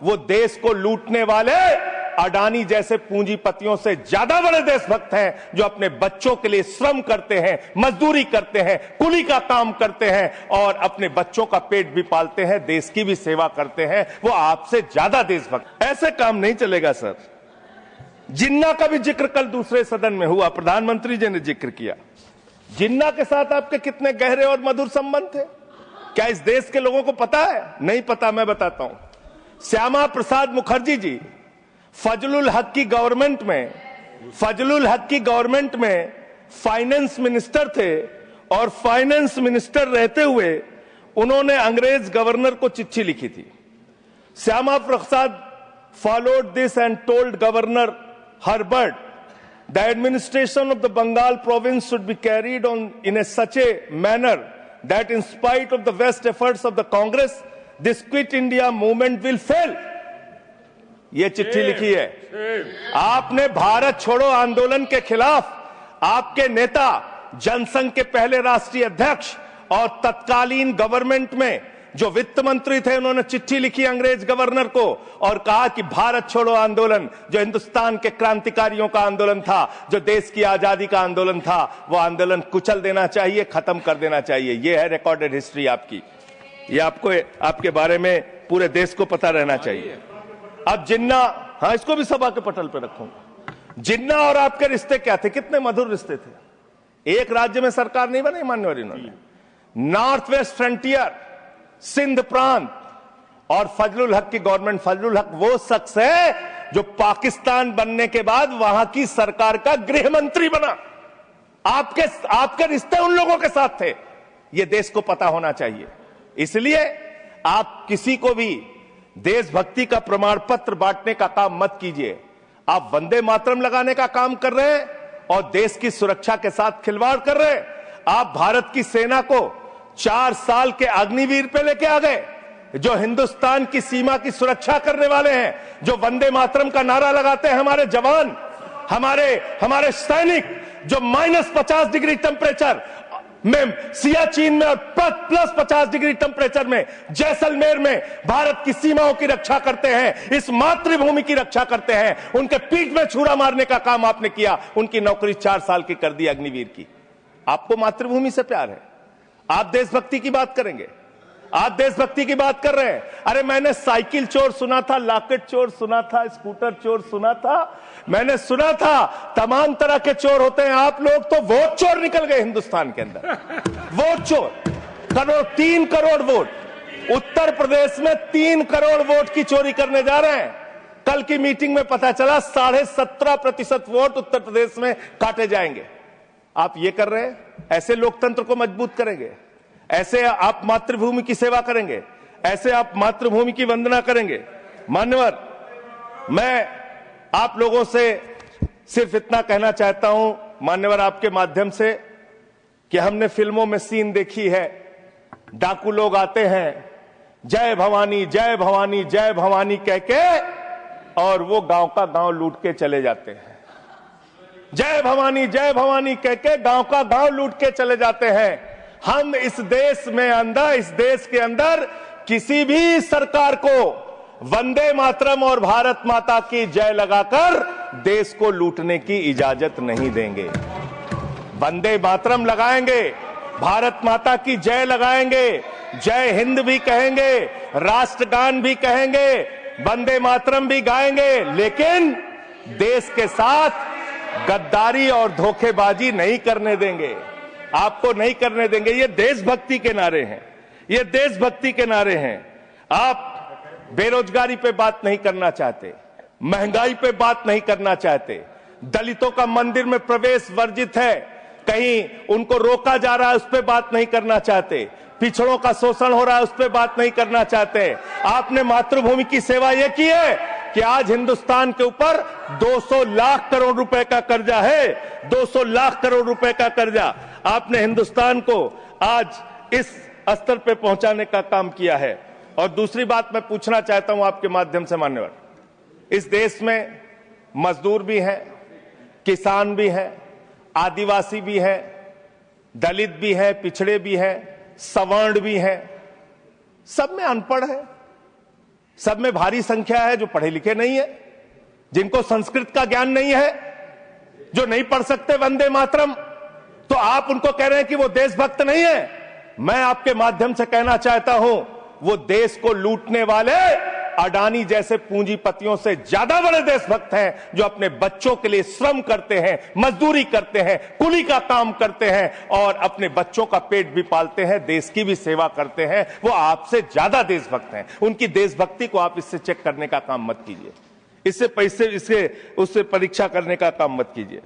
वो देश को लूटने वाले अडानी जैसे पूंजीपतियों से ज्यादा बड़े देशभक्त हैं, जो अपने बच्चों के लिए श्रम करते हैं, मजदूरी करते हैं, कुली का काम करते हैं और अपने बच्चों का पेट भी पालते हैं, देश की भी सेवा करते हैं। वो आपसे ज्यादा देशभक्त। ऐसे काम नहीं चलेगा सर। जिन्ना का भी जिक्र कल दूसरे सदन में हुआ, प्रधानमंत्री जी ने जिक्र किया। जिन्ना के साथ आपके कितने गहरे और मधुर संबंध थे, क्या इस देश के लोगों को पता है? नहीं पता, मैं बताता हूं। श्यामा प्रसाद मुखर्जी जी फजलुल हक की गवर्नमेंट में फाइनेंस मिनिस्टर थे और फाइनेंस मिनिस्टर रहते हुए उन्होंने अंग्रेज गवर्नर को चिट्ठी लिखी थी। Shyama Prasad followed this and told governor Herbert the administration of the Bengal province should be carried on in such a manner that in spite of the best efforts of the Congress this quit India movement will fail. ये चिट्ठी लिखी है। आपने भारत छोड़ो आंदोलन के खिलाफ आपके नेता, जनसंघ के पहले राष्ट्रीय अध्यक्ष और तत्कालीन गवर्नमेंट में जो वित्त मंत्री थे, उन्होंने चिट्ठी लिखी अंग्रेज गवर्नर को और कहा कि भारत छोड़ो आंदोलन जो हिंदुस्तान के क्रांतिकारियों का आंदोलन था, जो देश की आजादी का आंदोलन था, वो आंदोलन कुचल देना चाहिए, खत्म कर देना चाहिए। ये है रिकॉर्डेड हिस्ट्री आपकी। ये आपको, आपके बारे में पूरे देश को पता रहना चाहिए। अब जिन्ना, हाँ, इसको भी सभा के पटल पे रखूंगा। जिन्ना और आपके रिश्ते क्या थे? कितने मधुर रिश्ते थे। एक राज्य में सरकार नहीं बनाई मान्यवर इन्होंने। नॉर्थ वेस्ट फ्रंटियर, सिंध प्रांत और फजलुल हक की गवर्नमेंट। फजलुल हक वो शख्स है जो पाकिस्तान बनने के बाद वहां की सरकार का गृह मंत्री बना। आपके रिश्ते उन लोगों के साथ थे। ये देश को पता होना चाहिए। इसलिए आप किसी को भी देशभक्ति का प्रमाण पत्र बांटने का काम मत कीजिए। आप वंदे मातरम लगाने का काम कर रहे हैं और देश की सुरक्षा के साथ खिलवाड़ कर रहे हैं। आप भारत की सेना को 4 साल के अग्निवीर पे लेके आ गए, जो हिंदुस्तान की सीमा की सुरक्षा करने वाले हैं, जो वंदे मातरम का नारा लगाते हैं हमारे जवान, हमारे सैनिक, जो -50 डिग्री टेम्परेचर में सियाचिन में और +50 डिग्री टेम्परेचर में जैसलमेर में भारत की सीमाओं की रक्षा करते हैं, इस मातृभूमि की रक्षा करते हैं। उनके पीठ में छुरा मारने का काम आपने किया। उनकी नौकरी 4 साल की कर दी अग्निवीर की। आपको मातृभूमि से प्यार है, आप देशभक्ति की बात करेंगे। आप देशभक्ति की बात कर रहे हैं। अरे मैंने साइकिल चोर सुना था, लॉकेट चोर सुना था, स्कूटर चोर सुना था, मैंने सुना था तमाम तरह के चोर होते हैं। आप लोग तो वोट चोर निकल गए हिंदुस्तान के अंदर। वोट चोर 3 करोड़ वोट उत्तर प्रदेश में 3 करोड़ वोट की चोरी करने जा रहे हैं। कल की मीटिंग में पता चला 17.5% वोट उत्तर प्रदेश में काटे जाएंगे। आप ये कर रहे हैं। ऐसे लोकतंत्र को मजबूत करेंगे? ऐसे आप मातृभूमि की सेवा करेंगे? ऐसे आप मातृभूमि की वंदना करेंगे? मान्यवर, मैं आप लोगों से सिर्फ इतना कहना चाहता हूं मान्यवर, आपके माध्यम से, कि हमने फिल्मों में सीन देखी है, डाकू लोग आते हैं, जय भवानी जय भवानी जय भवानी कह के, और वो गांव का गांव लूट के चले जाते हैं। जय भवानी कह के गांव का गांव लूट के चले जाते हैं। हम इस देश के अंदर किसी भी सरकार को वंदे मातरम और भारत माता की जय लगाकर देश को लूटने की इजाजत नहीं देंगे। वंदे मातरम लगाएंगे, भारत माता की जय लगाएंगे, जय हिंद भी कहेंगे, राष्ट्रगान भी कहेंगे, वंदे मातरम भी गाएंगे, लेकिन देश के साथ गद्दारी और धोखेबाजी नहीं करने देंगे। आपको नहीं करने देंगे। ये देशभक्ति के नारे हैं, ये देशभक्ति के नारे हैं। आप बेरोजगारी पे बात नहीं करना चाहते, महंगाई पे बात नहीं करना चाहते, दलितों का मंदिर में प्रवेश वर्जित है, कहीं उनको रोका जा रहा है, उस पर बात नहीं करना चाहते, पिछड़ों का शोषण हो रहा है, उस पर बात नहीं करना चाहते। आपने मातृभूमि की सेवा यह की है कि आज हिंदुस्तान के ऊपर 200 लाख करोड़ रुपए का कर्जा है। 200 लाख करोड़ रुपए का कर्जा आपने हिंदुस्तान को आज इस स्तर पे पहुंचाने का काम किया है। और दूसरी बात मैं पूछना चाहता हूं आपके माध्यम से मान्यवर, इस देश में मजदूर भी हैं, किसान भी हैं, आदिवासी भी हैं, दलित भी हैं, पिछड़े भी हैं, सवर्ण भी हैं, सब में अनपढ़ है, सब में भारी संख्या है जो पढ़े लिखे नहीं है, जिनको संस्कृत का ज्ञान नहीं है, जो नहीं पढ़ सकते वंदे मातरम। तो आप उनको कह रहे हैं कि वो देशभक्त नहीं है। मैं आपके माध्यम से कहना चाहता हूं, वो देश को लूटने वाले अडानी जैसे पूंजीपतियों से ज्यादा बड़े देशभक्त हैं, जो अपने बच्चों के लिए श्रम करते हैं, मजदूरी करते हैं, कुली का काम करते हैं और अपने बच्चों का पेट भी पालते हैं, देश की भी सेवा करते हैं। वो आपसे ज्यादा देशभक्त हैं। उनकी देशभक्ति को आप इससे चेक करने का काम मत कीजिए, इससे उससे परीक्षा करने का काम मत कीजिए।